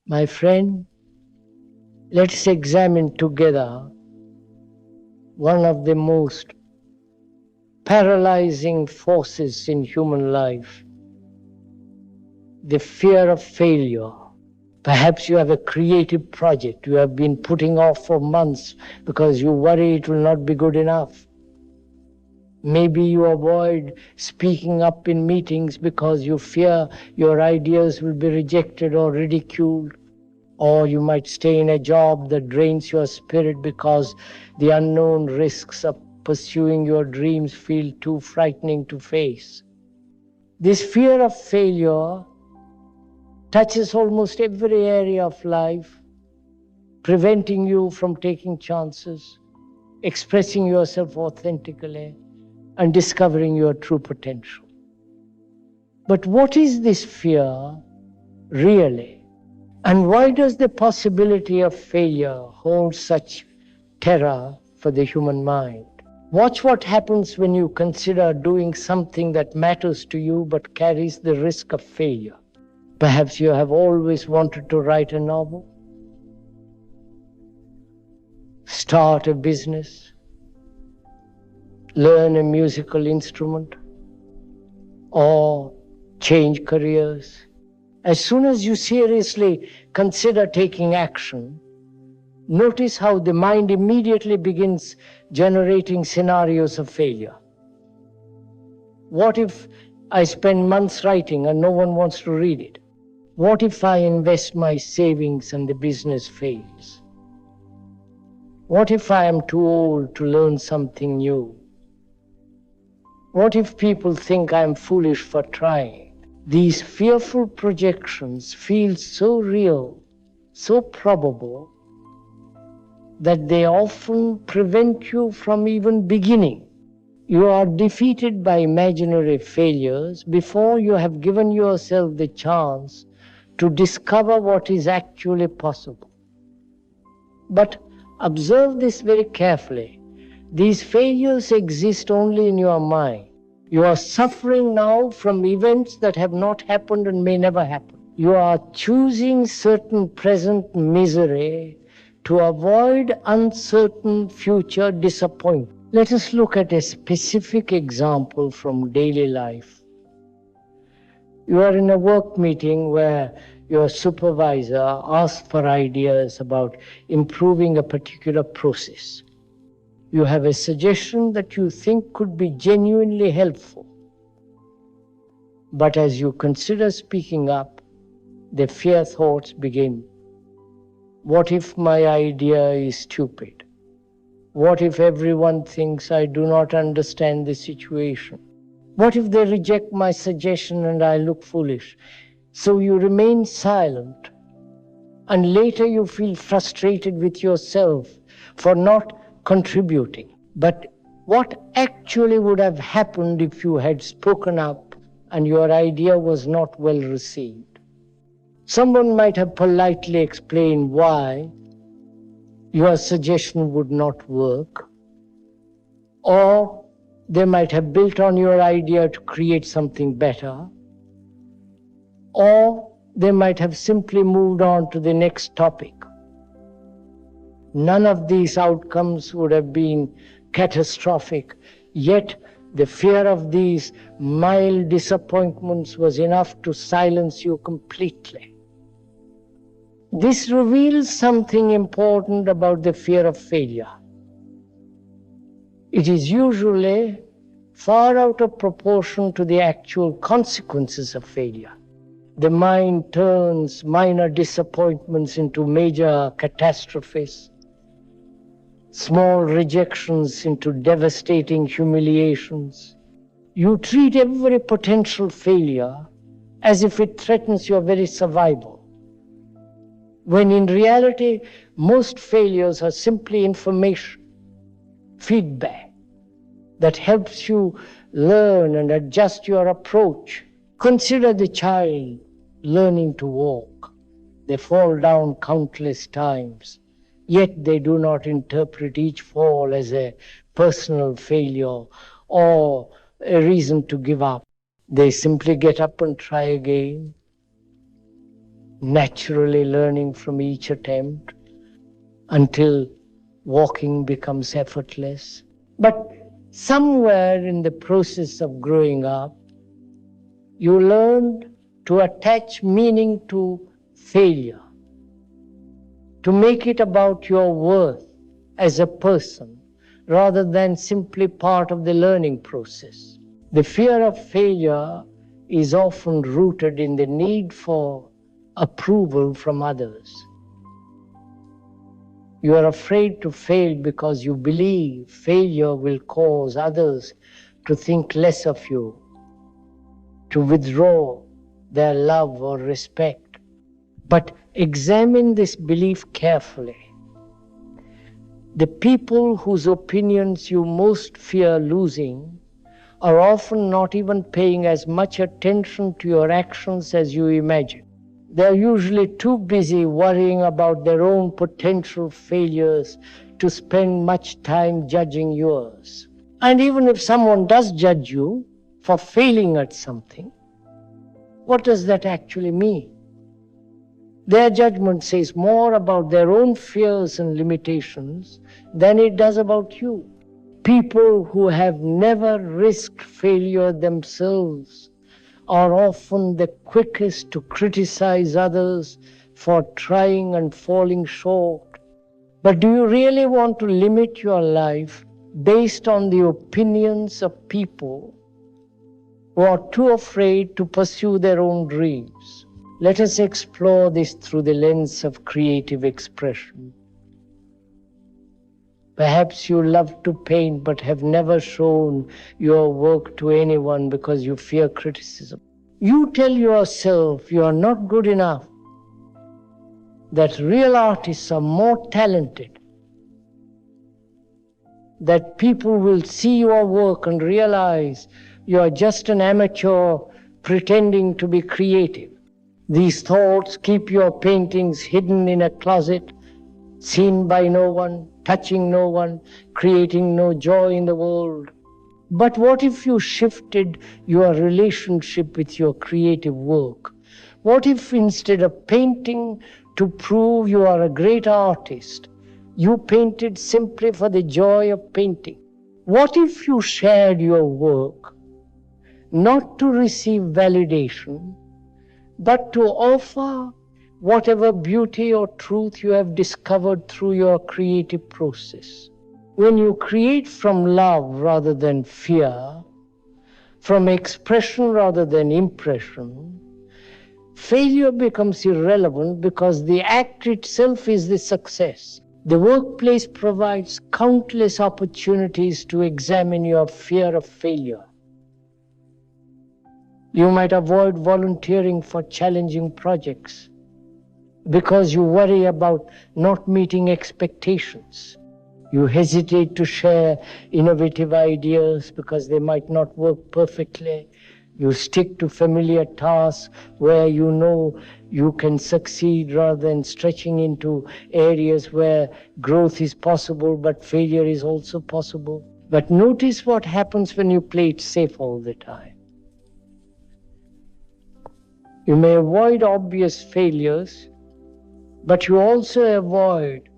My friend, let's examine together one of the most paralyzing forces in human life, the fear of failure. Perhaps you have a creative project you have been putting off for months because you worry it will not be good enough. Maybe you avoid speaking up in meetings because you fear your ideas will be rejected or ridiculed. Or you might stay in a job that drains your spirit because the unknown risks of pursuing your dreams feel too frightening to face. This fear of failure touches almost every area of life, preventing you from taking chances, expressing yourself authentically, and discovering your true potential. But what is this fear really? And why does the possibility of failure hold such terror for the human mind? Watch what happens when you consider doing something that matters to you but carries the risk of failure. Perhaps you have always wanted to write a novel, start a business, learn a musical instrument, or change careers. As soon as you seriously consider taking action, notice how the mind immediately begins generating scenarios of failure. What if I spend months writing and no one wants to read it? What if I invest my savings and the business fails? What if I am too old to learn something new? What if people think I am foolish for trying? These fearful projections feel so real, so probable, that they often prevent you from even beginning. You are defeated by imaginary failures before you have given yourself the chance to discover what is actually possible. But observe this very carefully. These failures exist only in your mind. You are suffering now from events that have not happened and may never happen. You are choosing certain present misery to avoid uncertain future disappointment. Let us look at a specific example from daily life. You are in a work meeting where your supervisor asks for ideas about improving a particular process. You have a suggestion that you think could be genuinely helpful. But as you consider speaking up, the fear thoughts begin. What if my idea is stupid? What if everyone thinks I do not understand the situation? What if they reject my suggestion and I look foolish? So you remain silent, and later you feel frustrated with yourself for not contributing. But what actually would have happened if you had spoken up and your idea was not well received? Someone might have politely explained why your suggestion would not work, or they might have built on your idea to create something better, or they might have simply moved on to the next topic. None of these outcomes would have been catastrophic, yet the fear of these mild disappointments was enough to silence you completely. This reveals something important about the fear of failure. It is usually far out of proportion to the actual consequences of failure. The mind turns minor disappointments into major catastrophes, small rejections into devastating humiliations. You treat every potential failure as if it threatens your very survival, when in reality, most failures are simply information, feedback that helps you learn and adjust your approach. Consider the child learning to walk. They fall down countless times, yet they do not interpret each fall as a personal failure or a reason to give up. They simply get up and try again. naturally learning from each attempt until walking becomes effortless. But somewhere in the process of growing up, you learned to attach meaning to failure, to make it about your worth as a person rather than simply part of the learning process. The fear of failure is often rooted in the need for approval from others. You are afraid to fail because you believe failure will cause others to think less of you, to withdraw their love or respect. But examine this belief carefully. The people whose opinions you most fear losing are often not even paying as much attention to your actions as you imagine. They're usually too busy worrying about their own potential failures to spend much time judging yours. And even if someone does judge you for failing at something, what does that actually mean? Their judgment says more about their own fears and limitations than it does about you. People who have never risked failure themselves are often the quickest to criticize others for trying and falling short. But do you really want to limit your life based on the opinions of people who are too afraid to pursue their own dreams? Let us explore this through the lens of creative expression. Perhaps you love to paint but have never shown your work to anyone because you fear criticism. You tell yourself you are not good enough, that real artists are more talented, that people will see your work and realize you are just an amateur pretending to be creative. These thoughts keep your paintings hidden in a closet, seen by no one, touching no one, creating no joy in the world. But what if you shifted your relationship with your creative work? What if instead of painting to prove you are a great artist, you painted simply for the joy of painting? What if you shared your work not to receive validation, but to offer whatever beauty or truth you have discovered through your creative process? When you create from love rather than fear, from expression rather than impression, failure becomes irrelevant because the act itself is the success. The workplace provides countless opportunities to examine your fear of failure. You might avoid volunteering for challenging projects because you worry about not meeting expectations. You hesitate to share innovative ideas because they might not work perfectly. You stick to familiar tasks where you know you can succeed rather than stretching into areas where growth is possible but failure is also possible. But notice what happens when you play it safe all the time. You may avoid obvious failures, but you also avoid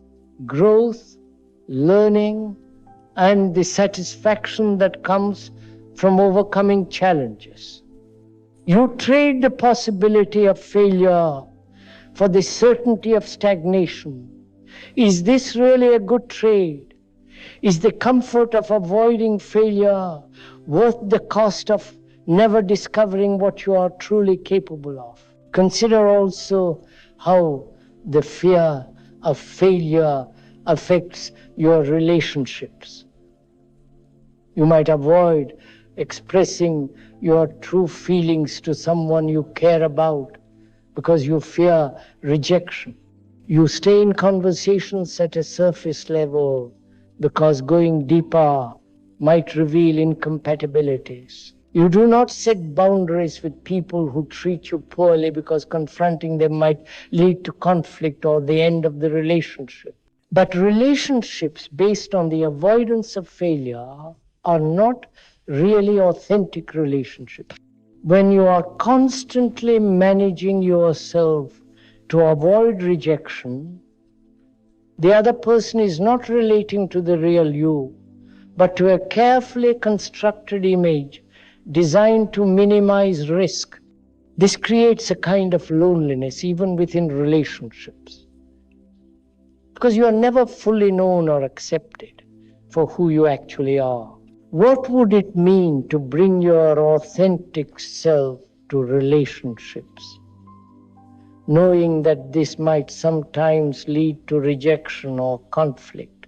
growth, learning, and the satisfaction that comes from overcoming challenges. You trade the possibility of failure for the certainty of stagnation. Is this really a good trade? Is the comfort of avoiding failure worth the cost of never discovering what you are truly capable of? Consider also how the fear of failure affects your relationships. You might avoid expressing your true feelings to someone you care about because you fear rejection. You stay in conversations at a surface level because going deeper might reveal incompatibilities. You do not set boundaries with people who treat you poorly because confronting them might lead to conflict or the end of the relationship. But relationships based on the avoidance of failure are not really authentic relationships. When you are constantly managing yourself to avoid rejection, the other person is not relating to the real you, but to a carefully constructed image designed to minimize risk. This creates a kind of loneliness even within relationships, because you are never fully known or accepted for who you actually are. What would it mean to bring your authentic self to relationships, knowing that this might sometimes lead to rejection or conflict?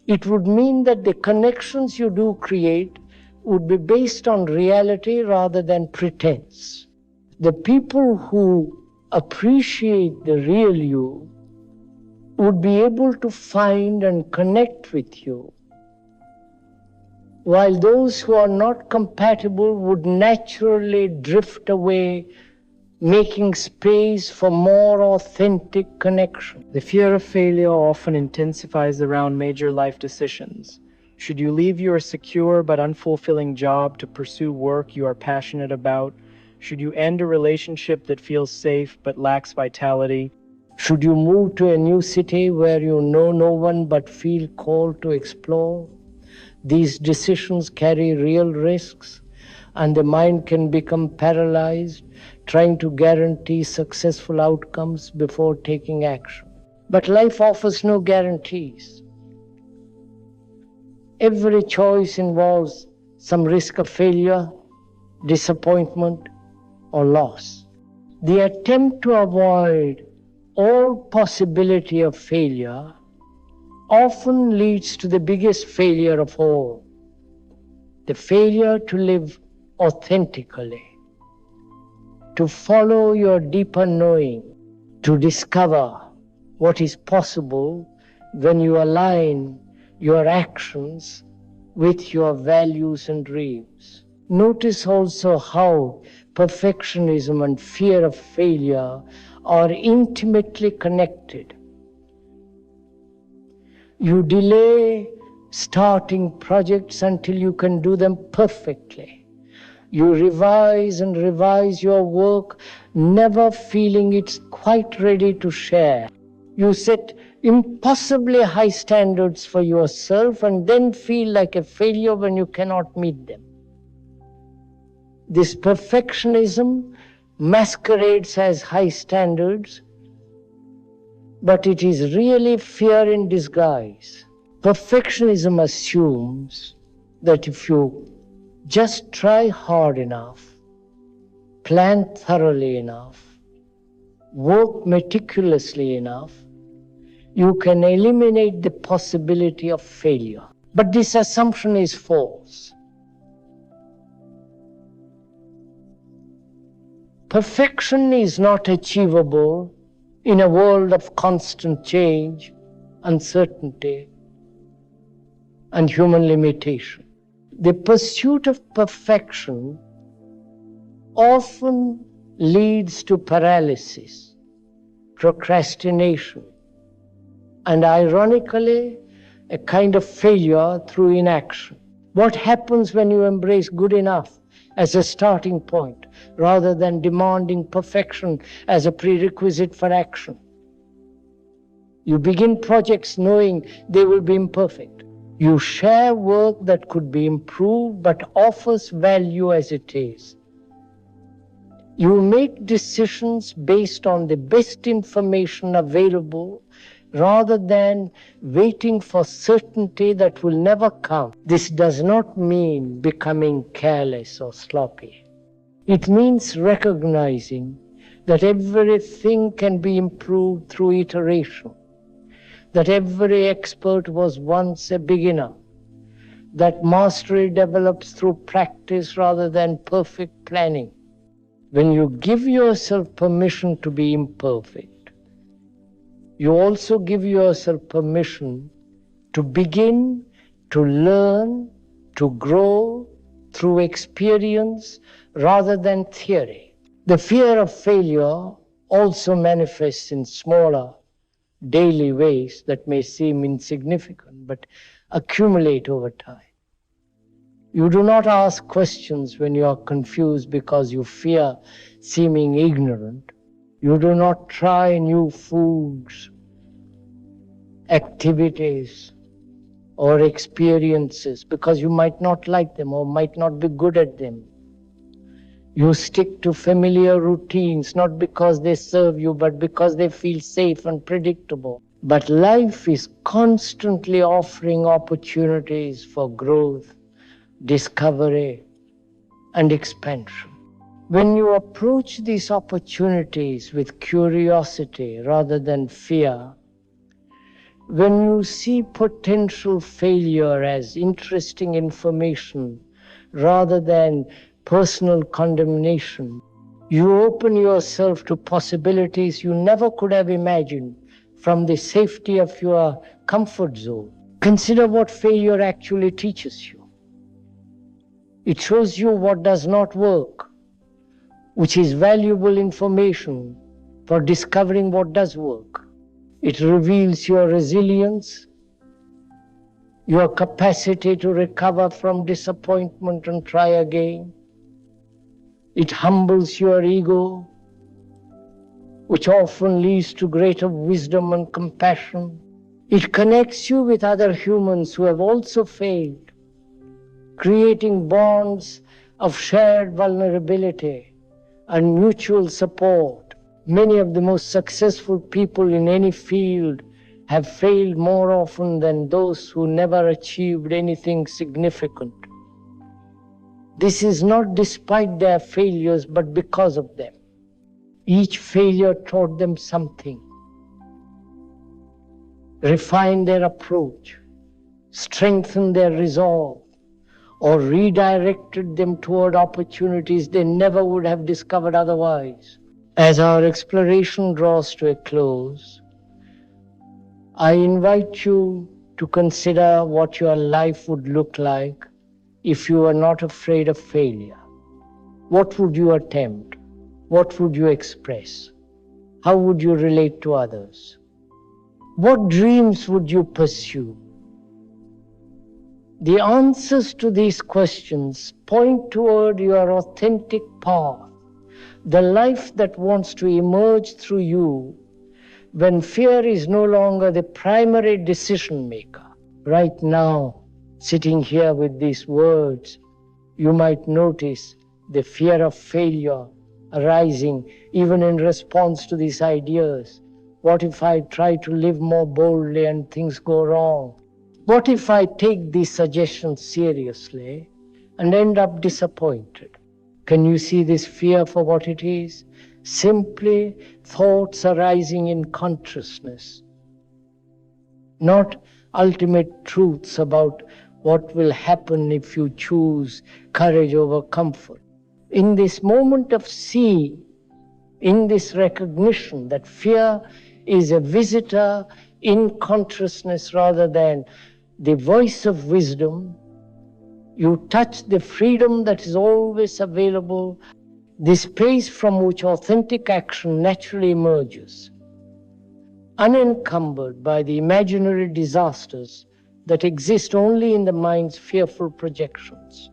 It would mean that the connections you do create would be based on reality rather than pretense. The people who appreciate the real you would be able to find and connect with you, while those who are not compatible would naturally drift away, making space for more authentic connection. The fear of failure often intensifies around major life decisions. Should you leave your secure but unfulfilling job to pursue work you are passionate about? Should you end a relationship that feels safe but lacks vitality? Should you move to a new city where you know no one but feel called to explore? These decisions carry real risks, and the mind can become paralyzed, trying to guarantee successful outcomes before taking action. But life offers no guarantees. Every choice involves some risk of failure, disappointment, or loss. The attempt to avoid all possibility of failure often leads to the biggest failure of all, the failure to live authentically, to follow your deeper knowing, to discover what is possible when you align your actions with your values and dreams. Notice also how perfectionism and fear of failure are intimately connected. You delay starting projects until you can do them perfectly. You revise and revise your work, never feeling it's quite ready to share. You set impossibly high standards for yourself and then feel like a failure when you cannot meet them. This perfectionism masquerades as high standards, but it is really fear in disguise. Perfectionism assumes that if you just try hard enough, plan thoroughly enough, work meticulously enough, you can eliminate the possibility of failure. But this assumption is false. Perfection is not achievable in a world of constant change, uncertainty, and human limitation. The pursuit of perfection often leads to paralysis, procrastination, and ironically, a kind of failure through inaction. What happens when you embrace good enough as a starting point, rather than demanding perfection as a prerequisite for action? You begin projects knowing they will be imperfect. You share work that could be improved but offers value as it is. You make decisions based on the best information available rather than waiting for certainty that will never come. This does not mean becoming careless or sloppy. It means recognizing that everything can be improved through iteration, that every expert was once a beginner, that mastery develops through practice rather than perfect planning. When you give yourself permission to be imperfect, you also give yourself permission to begin to learn, to grow through experience rather than theory. The fear of failure also manifests in smaller daily ways that may seem insignificant but accumulate over time. You do not ask questions when you are confused because you fear seeming ignorant. You do not try new foods, activities, or experiences because you might not like them or might not be good at them. You stick to familiar routines, not because they serve you, but because they feel safe and predictable. But life is constantly offering opportunities for growth, discovery, and expansion. When you approach these opportunities with curiosity rather than fear, when you see potential failure as interesting information rather than personal condemnation, you open yourself to possibilities you never could have imagined from the safety of your comfort zone. Consider what failure actually teaches you. It shows you what does not work, which is valuable information for discovering what does work. It reveals your resilience, your capacity to recover from disappointment and try again. It humbles your ego, which often leads to greater wisdom and compassion. It connects you with other humans who have also failed, creating bonds of shared vulnerability and mutual support. Many of the most successful people in any field have failed more often than those who never achieved anything significant. This is not despite their failures, but because of them. Each failure taught them something, refined their approach, strengthened their resolve, or redirected them toward opportunities they never would have discovered otherwise. As our exploration draws to a close, I invite you to consider what your life would look like if you were not afraid of failure. What would you attempt? What would you express? How would you relate to others? What dreams would you pursue? The answers to these questions point toward your authentic path, the life that wants to emerge through you when fear is no longer the primary decision maker. Right now, sitting here with these words, you might notice the fear of failure arising even in response to these ideas. What if I try to live more boldly and things go wrong? What if I take these suggestions seriously and end up disappointed? Can you see this fear for what it is? Simply thoughts arising in consciousness, not ultimate truths about what will happen if you choose courage over comfort. In this moment of seeing, in this recognition that fear is a visitor in consciousness rather than the voice of wisdom, you touch the freedom that is always available, the space from which authentic action naturally emerges, unencumbered by the imaginary disasters that exist only in the mind's fearful projections.